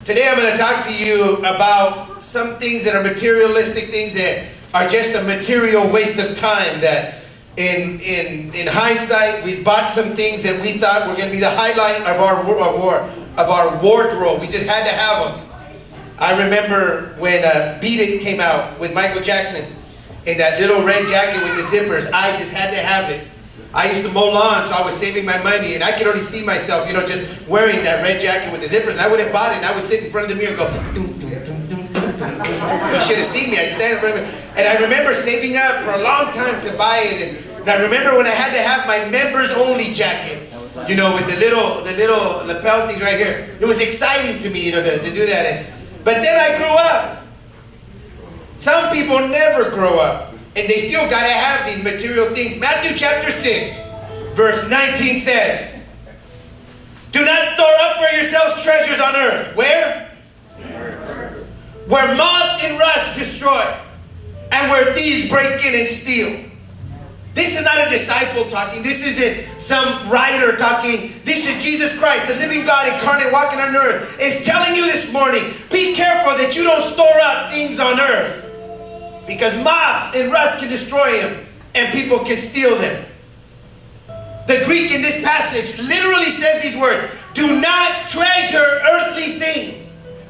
Today I'm going to talk to you about some things that are materialistic things that are just a material waste of time. That in hindsight, we've bought some things that we thought were going to be the highlight of our wardrobe. We just had to have them. I remember when Beat It came out with Michael Jackson in that little red jacket with the zippers. I just had to have it. I used to mow lawns, so I was saving my money, and I could already see myself, just wearing that red jacket with the zippers. And I wouldn't buy it, and I would sit in front of the mirror and go, doom, doom, doom, doom, doom, doom. You should have seen me. I'd stand in front of me. And I remember saving up for a long time to buy it. And I remember when I had to have my members-only jacket, with the little lapel things right here. It was exciting to me, to do that. But then I grew up. Some people never grow up. And they still got to have these material things. Matthew chapter 6, verse 19 says, "Do not store up for yourselves treasures on earth." Where? Where moth and rust destroy, and where thieves break in and steal. This is not a disciple talking. This isn't some writer talking. This is Jesus Christ, the living God incarnate walking on earth, is telling you this morning, be careful that you don't store up things on earth. Because moths and rust can destroy them, and people can steal them. The Greek in this passage literally says these words, do not treasure earthly things.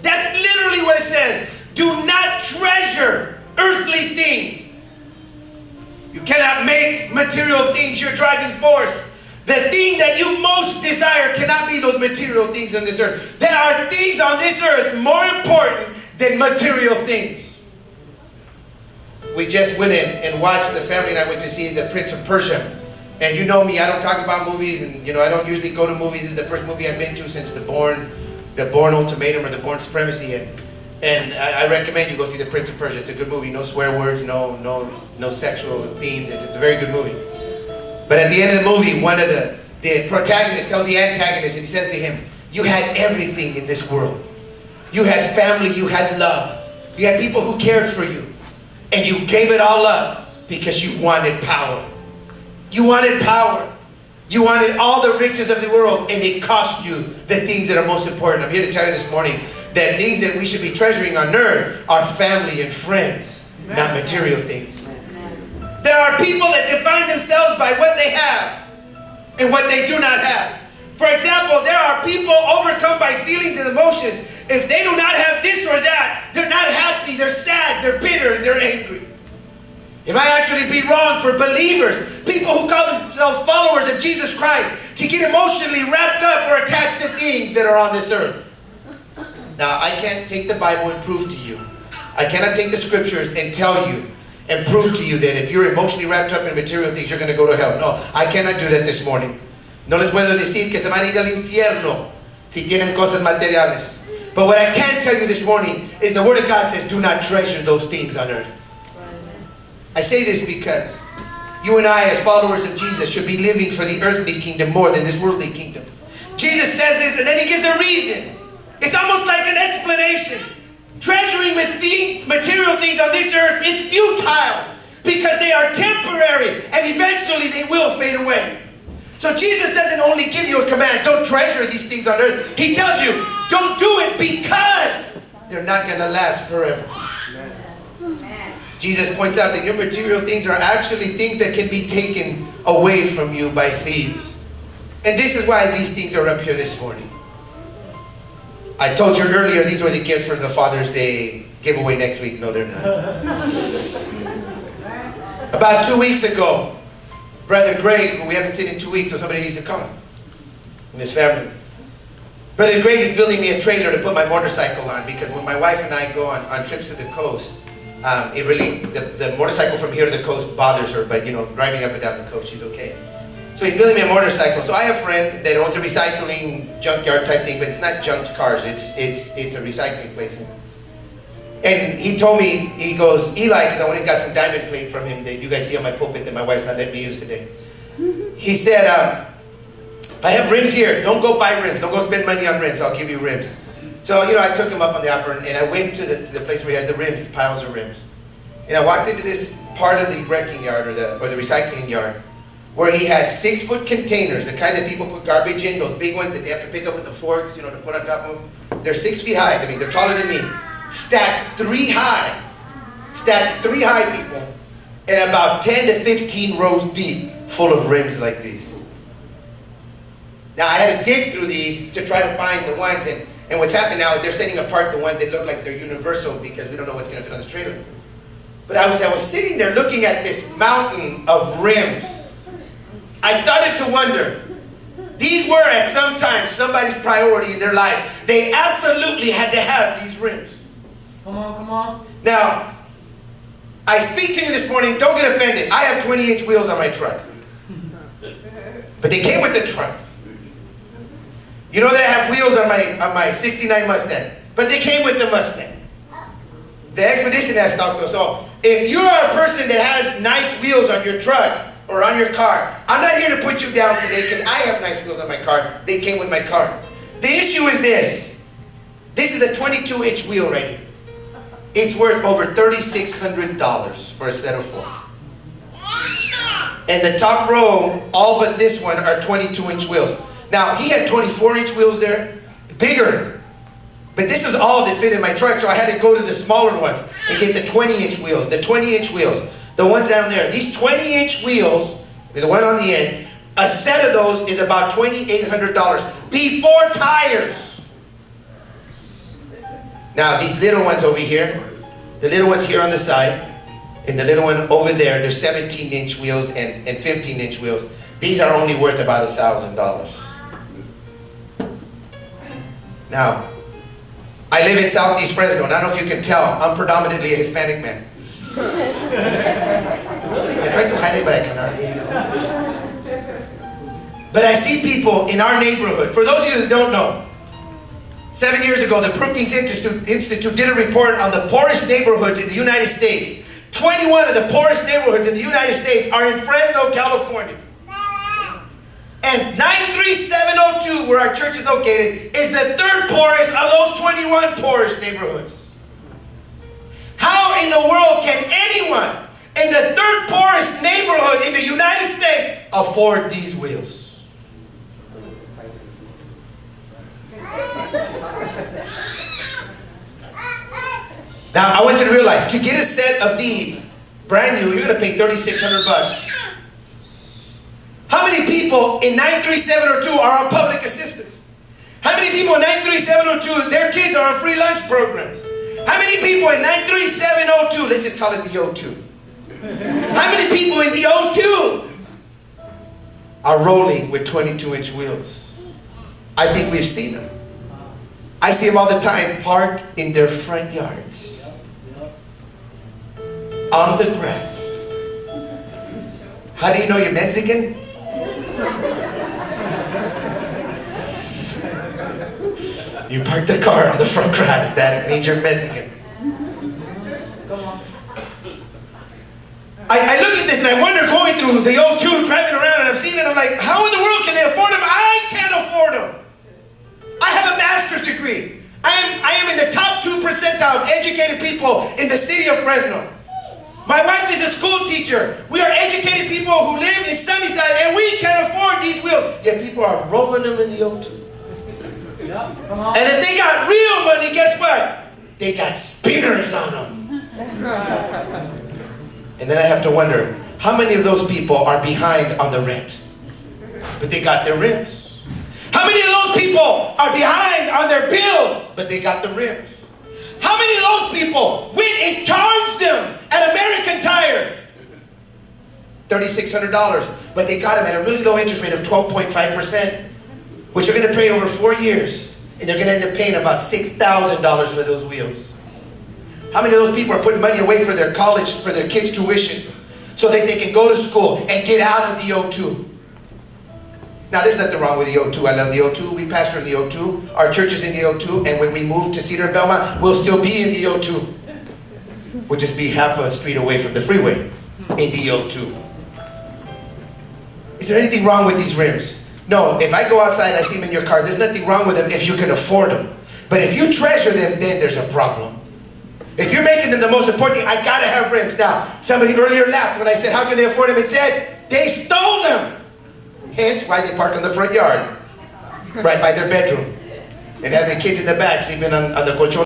That's literally what it says. Do not treasure earthly things. You cannot make material things your driving force. The thing that you most desire cannot be those material things on this earth. There are things on this earth more important than material things. We just went in and watched, the family and I went to see The Prince of Persia. And you know me, I don't talk about movies, and I don't usually go to movies. This is the first movie I've been to since the Bourne Ultimatum or the Bourne Supremacy. And I recommend you go see The Prince of Persia. It's a good movie. No swear words, no sexual themes. It's a very good movie. But at the end of the movie, one of the protagonists tells the antagonist, and he says to him, you had everything in this world. You had family, you had love. You had people who cared for you. And you gave it all up because you wanted power. You wanted power. You wanted all the riches of the world, and it cost you the things that are most important. I'm here to tell you this morning that things that we should be treasuring on earth are family and friends, not material things. There are people that define themselves by what they have and what they do not have. For example, there are people overcome by feelings and emotions. If they do not have this or that, they're not happy, they're sad, they're bitter, and they're angry. It might actually be wrong for believers, people who call themselves followers of Jesus Christ, to get emotionally wrapped up or attached to things that are on this earth. Now, I can't take the Bible and prove to you. I cannot take the scriptures and tell you and prove to you that if you're emotionally wrapped up in material things, you're going to go to hell. No, I cannot do that this morning. No les puedo decir que se van a ir al infierno si tienen cosas materiales. But what I can tell you this morning is the Word of God says, do not treasure those things on earth. I say this because you and I, as followers of Jesus, should be living for the earthly kingdom more than this worldly kingdom. Jesus says this, and then he gives a reason. It's almost like an explanation. Treasuring material things on this earth, it's futile because they are temporary and eventually they will fade away. So Jesus doesn't only give you a command, don't treasure these things on earth. He tells you, don't do it because they're not going to last forever. Amen. Jesus points out that your material things are actually things that can be taken away from you by thieves. And this is why these things are up here this morning. I told you earlier these were the gifts for the Father's Day giveaway next week. No, they're not. About 2 weeks ago, Brother Greg, who we haven't seen in 2 weeks, so somebody needs to come, and his family. Brother Greg is building me a trailer to put my motorcycle on, because when my wife and I go on trips to the coast, the motorcycle from here to the coast bothers her, but driving up and down the coast, she's okay. So he's building me a motorcycle. So I have a friend that owns a recycling junkyard type thing, but it's not junked cars, it's a recycling place. And he told me, he goes, Eli, because I went and got some diamond plate from him that you guys see on my pulpit that my wife's not letting me use today. He said, I have rims here. Don't go buy rims. Don't go spend money on rims. I'll give you rims. So, I took him up on the offer, and I went to the place where he has the rims, piles of rims. And I walked into this part of the wrecking yard or the recycling yard. where he had 6-foot containers, the kind that people put garbage in, those big ones that they have to pick up with the forks, you know, to put on top of them. They're 6 feet high. I mean, they're taller than me. Stacked 3 high. Stacked 3 high, people. And about 10 to 15 rows deep, full of rims like these. Now, I had to dig through these to try to find the ones, and what's happened now is they're setting apart the ones that look like they're universal because we don't know what's going to fit on this trailer. But I was sitting there looking at this mountain of rims. I started to wonder, these were at some time somebody's priority in their life. They absolutely had to have these rims. Come on, come on. Now, I speak to you this morning, don't get offended. I have 20-inch wheels on my truck. But they came with the truck. You know that I have wheels on my 69 Mustang, but they came with the Mustang. The Expedition has stock wheels. So if you are a person that has nice wheels on your truck or on your car, I'm not here to put you down today because I have nice wheels on my car. They came with my car. The issue is this. This is a 22-inch wheel right here. It's worth over $3,600 for a set of 4. And the top row, all but this one, are 22-inch wheels. Now, he had 24-inch wheels there, bigger. But this is all that fit in my truck, so I had to go to the smaller ones and get the 20-inch wheels, the 20-inch wheels, the ones down there. These 20-inch wheels, the one on the end, a set of those is about $2,800 before tires. Now, these little ones over here, the little ones here on the side, and the little one over there, they're 17-inch wheels and 15-inch wheels. These are only worth about $1,000. Now, I live in Southeast Fresno, and I don't know if you can tell, I'm predominantly a Hispanic man. I try to hide it, but I cannot. But I see people in our neighborhood. For those of you that don't know, 7 years ago, the Brookings Institute did a report on the poorest neighborhoods in the United States. 21 of the poorest neighborhoods in the United States are in Fresno, California. And 93702, where our church is located, is the 3rd poorest of those 21 poorest neighborhoods. How in the world can anyone in the 3rd poorest neighborhood in the United States afford these wheels? Now, I want you to realize, to get a set of these, brand new, you're going to pay $3,600. How many people in 93702 are on public assistance? How many people in 93702, their kids are on free lunch programs? How many people in 93702, let's just call it the O2. How many people in the O2 are rolling with 22-inch wheels? I think we've seen them. I see them all the time, parked in their front yards, on the grass. How do you know you're Mexican? You parked the car on the front grass. That means you're Mexican. I look at this and I wonder, going through the O2, driving around, and I'm seeing it, I'm like, how in the world can they afford them? I can't afford them. I have a master's degree. I am in the top 2 percentile of educated people in the city of Fresno. My wife is a school teacher. We are educated people who live in Sunnyside, and we can afford these wheels. Yet people are rolling them in the O2. Yep, come on. And if they got real money, guess what? They got spinners on them. And then I have to wonder, how many of those people are behind on the rent? But they got their rims. How many of those people are behind on their bills? But they got the rims. How many of those people went and charged them at American Tire? $3,600. But they got them at a really low interest rate of 12.5%, which you're going to pay over 4 years. And they're going to end up paying about $6,000 for those wheels. How many of those people are putting money away for their college, for their kids' tuition, so that they can go to school and get out of the O2? Now, there's nothing wrong with the O2. I love the O2. We pastor in the O2. Our church is in the O2. And when we move to Cedar and Belmont, we'll still be in the O2. We'll just be half a street away from the freeway in the O2. Is there anything wrong with these rims? No. If I go outside and I see them in your car, there's nothing wrong with them if you can afford them. But if you treasure them, then there's a problem. If you're making them the most important thing, I gotta have rims. Now, somebody earlier laughed when I said, how can they afford them? It said, They stole them. Hence why they park in the front yard, right by their bedroom, and have their kids in the back sleeping on the colchon.